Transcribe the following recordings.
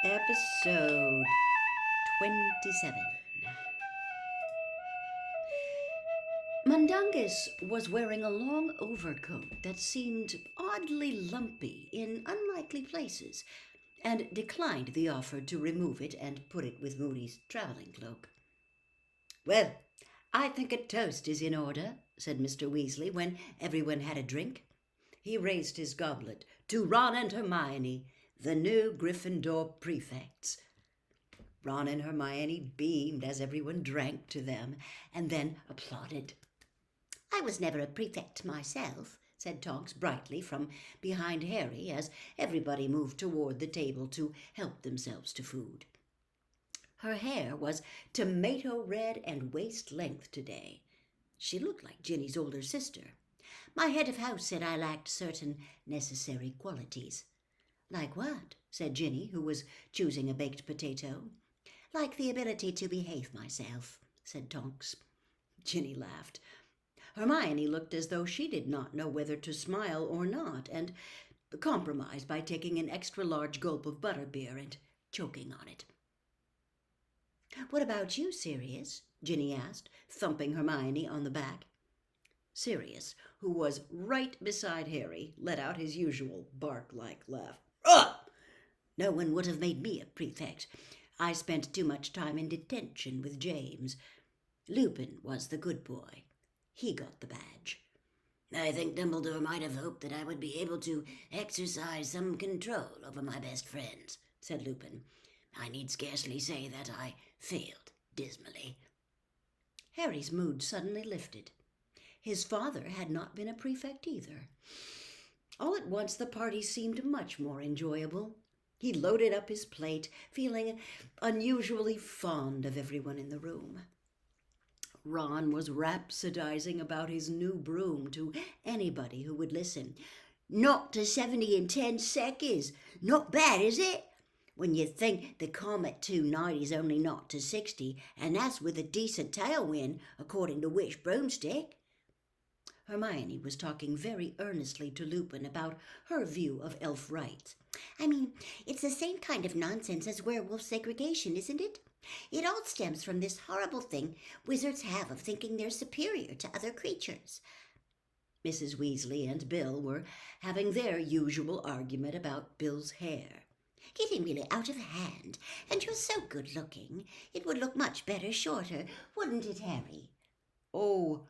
Episode 27. Mundungus was wearing a long overcoat that seemed oddly lumpy in unlikely places, and declined the offer to remove it and put it with Moody's travelling cloak. "Well, I think a toast is in order," said Mr. Weasley when everyone had a drink. He raised his goblet to Ron and Hermione, the new Gryffindor prefects. Ron and Hermione beamed as everyone drank to them, and then applauded. "I was never a prefect myself," said Tonks brightly from behind Harry as everybody moved toward the table to help themselves to food. Her hair was tomato red and waist length today. She looked like Ginny's older sister. "My head of house said I lacked certain necessary qualities." "Like what?" said Ginny, who was choosing a baked potato. "Like the ability to behave myself," said Tonks. Ginny laughed. Hermione looked as though she did not know whether to smile or not, and compromised by taking an extra large gulp of butterbeer and choking on it. "What about you, Sirius?" Ginny asked, thumping Hermione on the back. Sirius, who was right beside Harry, let out his usual bark-like laugh. "Ugh! No one would have made me a prefect. I spent too much time in detention with James. Lupin was the good boy. He got the badge." "I think Dumbledore might have hoped that I would be able to exercise some control over my best friends," said Lupin. "I need scarcely say that I failed dismally." Harry's mood suddenly lifted. His father had not been a prefect either. All at once the party seemed much more enjoyable. He loaded up his plate, feeling unusually fond of everyone in the room. Ron was rhapsodizing about his new broom to anybody who would listen. "Knocked to 70 in 10 seconds. Not bad, is it? When you think the Comet 290 is only knocked to 60, and that's with a decent tailwind, according to Witch Broomstick." Hermione was talking very earnestly to Lupin about her view of elf rights. "I mean, it's the same kind of nonsense as werewolf segregation, isn't it? It all stems from this horrible thing wizards have of thinking they're superior to other creatures." Mrs. Weasley and Bill were having their usual argument about Bill's hair. "Getting really out of hand, and you're so good-looking. It would look much better shorter, wouldn't it, Harry?" "Oh,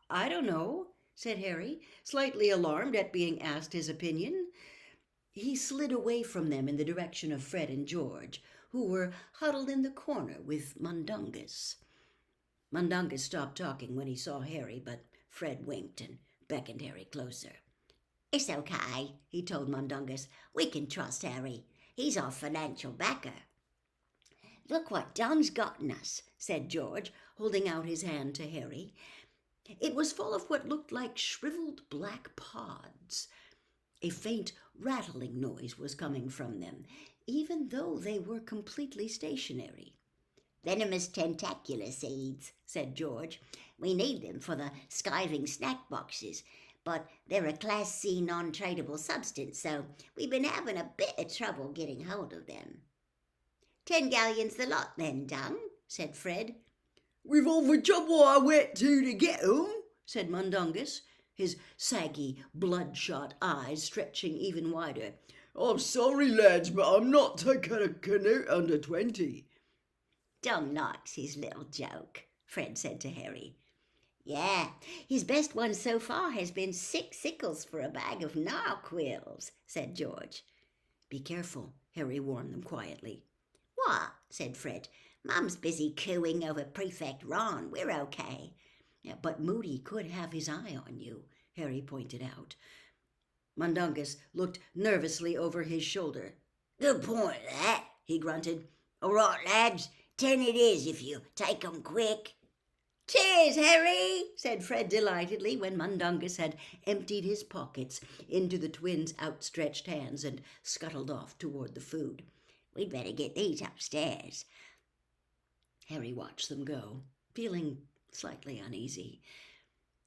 I don't know," said Harry, slightly alarmed at being asked his opinion. He slid away from them in the direction of Fred and George, who were huddled in the corner with Mundungus. Mundungus stopped talking when he saw Harry, but Fred winked and beckoned Harry closer. "It's okay," he told Mundungus. "We can trust Harry. He's our financial backer." "Look what Don's gotten us," said George, holding out his hand to Harry. It was full of what looked like shriveled black pods. A faint rattling noise was coming from them, even though they were completely stationary. "Venomous tentacular seeds," said George. "We need them for the skiving snack boxes, but they're a Class C non-tradable substance, so we've been having a bit of trouble getting hold of them." "10 galleons the lot then, Dung," said Fred. "With all the trouble I went to get 'em," said Mundungus, his saggy, bloodshot eyes stretching even wider. "I'm sorry, lads, but I'm not taking a canoe under 20. "Dung likes his little joke," Fred said to Harry. "Yeah, his best one so far has been 6 sickles for a bag of narquils," said George. "Be careful," Harry warned them quietly. "What?" said Fred. "Mum's busy cooing over Prefect Ron. We're okay." "But Moody could have his eye on you," Harry pointed out. Mundungus looked nervously over his shoulder. "Good point, that," he grunted. "All right, lads, 10 it is if you take 'em quick." "Cheers, Harry," said Fred delightedly when Mundungus had emptied his pockets into the twins' outstretched hands and scuttled off toward the food. "We'd better get these upstairs." Harry watched them go, feeling slightly uneasy.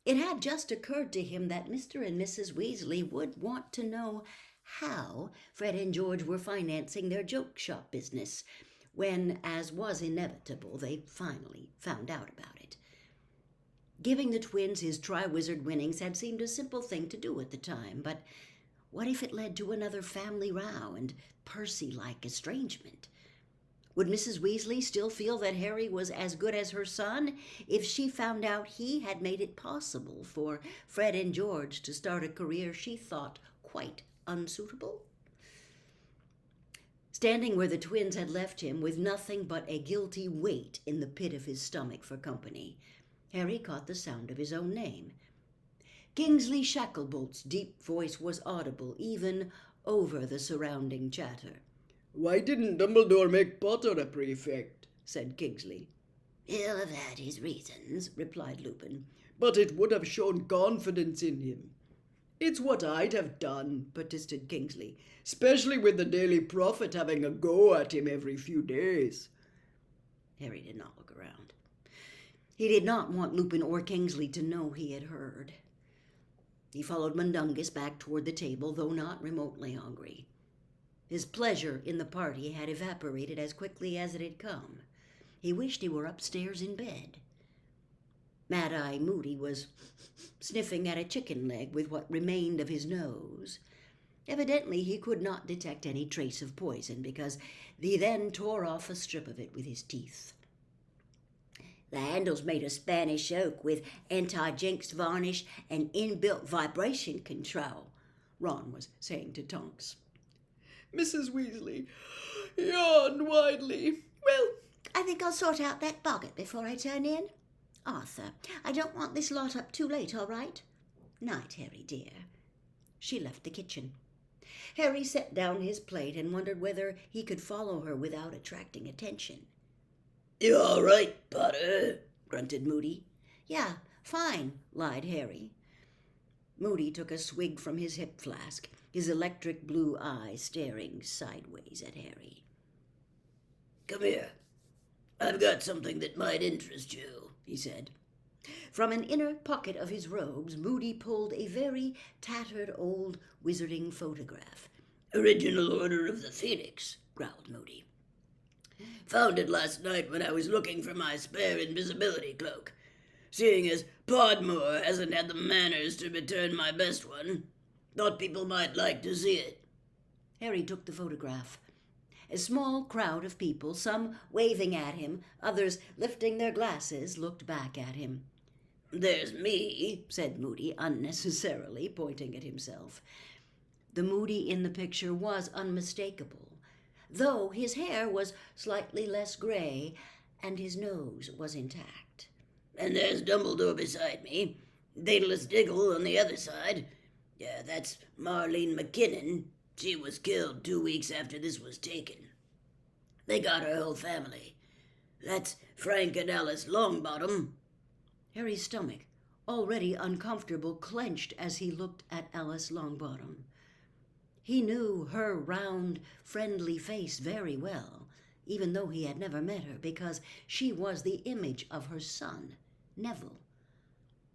It had just occurred to him that Mr. and Mrs. Weasley would want to know how Fred and George were financing their joke shop business when, as was inevitable, they finally found out about it. Giving the twins his Triwizard winnings had seemed a simple thing to do at the time, but what if it led to another family row and Percy-like estrangement? Would Mrs. Weasley still feel that Harry was as good as her son if she found out he had made it possible for Fred and George to start a career she thought quite unsuitable? Standing where the twins had left him with nothing but a guilty weight in the pit of his stomach for company, Harry caught the sound of his own name. Kingsley Shacklebolt's deep voice was audible even over the surrounding chatter. "Why didn't Dumbledore make Potter a prefect?" said Kingsley. "He'll have had his reasons," replied Lupin. "But it would have shown confidence in him." "It's what I'd have done," persisted Kingsley, "especially with the Daily Prophet having a go at him every few days." Harry did not look around. He did not want Lupin or Kingsley to know he had heard. He followed Mundungus back toward the table, though not remotely hungry. His pleasure in the party had evaporated as quickly as it had come. He wished he were upstairs in bed. Mad-Eye Moody was sniffing at a chicken leg with what remained of his nose. Evidently he could not detect any trace of poison, because he then tore off a strip of it with his teeth. "The handle's made of Spanish oak with anti-jinx varnish and inbuilt vibration control," Ron was saying to Tonks. Mrs. Weasley yawned widely. "Well, I think I'll sort out that boggart before I turn in. Arthur, I don't want this lot up too late, all right? Night, Harry, dear." She left the kitchen. Harry set down his plate and wondered whether he could follow her without attracting attention. "You all right, Potter?" grunted Moody. "Yeah, fine," lied Harry. Moody took a swig from his hip flask, his electric blue eyes staring sideways at Harry. "Come here. I've got something that might interest you," he said. From an inner pocket of his robes, Moody pulled a very tattered old wizarding photograph. "Original Order of the Phoenix," growled Moody. "Found it last night when I was looking for my spare invisibility cloak. Seeing as Podmore hasn't had the manners to return my best one, thought people might like to see it." Harry took the photograph. A small crowd of people, some waving at him, others lifting their glasses, looked back at him. "There's me," said Moody, unnecessarily pointing at himself. The Moody in the picture was unmistakable, though his hair was slightly less gray and his nose was intact. "And there's Dumbledore beside me, Daedalus Diggle on the other side. Yeah, that's Marlene McKinnon. She was killed 2 weeks after this was taken. They got her whole family. That's Frank and Alice Longbottom." Harry's stomach, already uncomfortable, clenched as he looked at Alice Longbottom. He knew her round, friendly face very well, even though he had never met her, because she was the image of her son, Neville.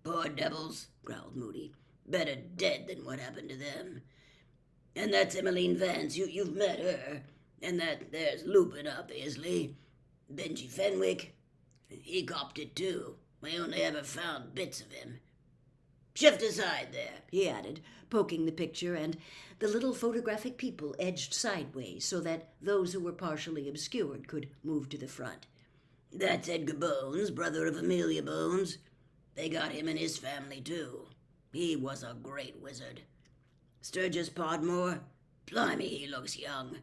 "Poor devils," growled Moody. "Better dead than what happened to them. And that's Emmeline Vance. You've met her. And there's Lupin, obviously. Benji Fenwick. He copped it, too. We only ever found bits of him. Shift aside there," he added, poking the picture, and the little photographic people edged sideways so that those who were partially obscured could move to the front. "That's Edgar Bones, brother of Amelia Bones. They got him and his family, too. He was a great wizard. Sturgis Podmore, blimey, he looks young.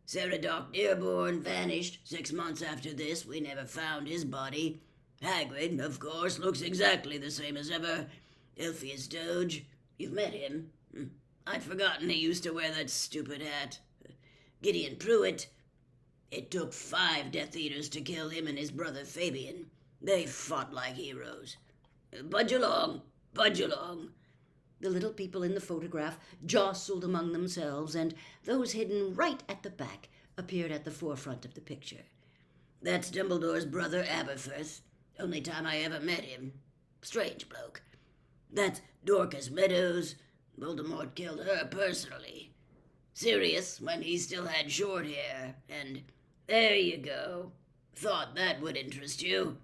Ceradoc Dearborn vanished 6 months after this. We never found his body. Hagrid, of course, looks exactly the same as ever. Elphias Doge, you've met him. I'd forgotten he used to wear that stupid hat. Gideon Pruitt. It took 5 Death Eaters to kill him and his brother Fabian. They fought like heroes. Budge along, budge along." The little people in the photograph jostled among themselves, and those hidden right at the back appeared at the forefront of the picture. "That's Dumbledore's brother Aberforth. Only time I ever met him. Strange bloke. That's Dorcas Meadows. Voldemort killed her personally. Sirius when he still had short hair, and there you go. Thought that would interest you.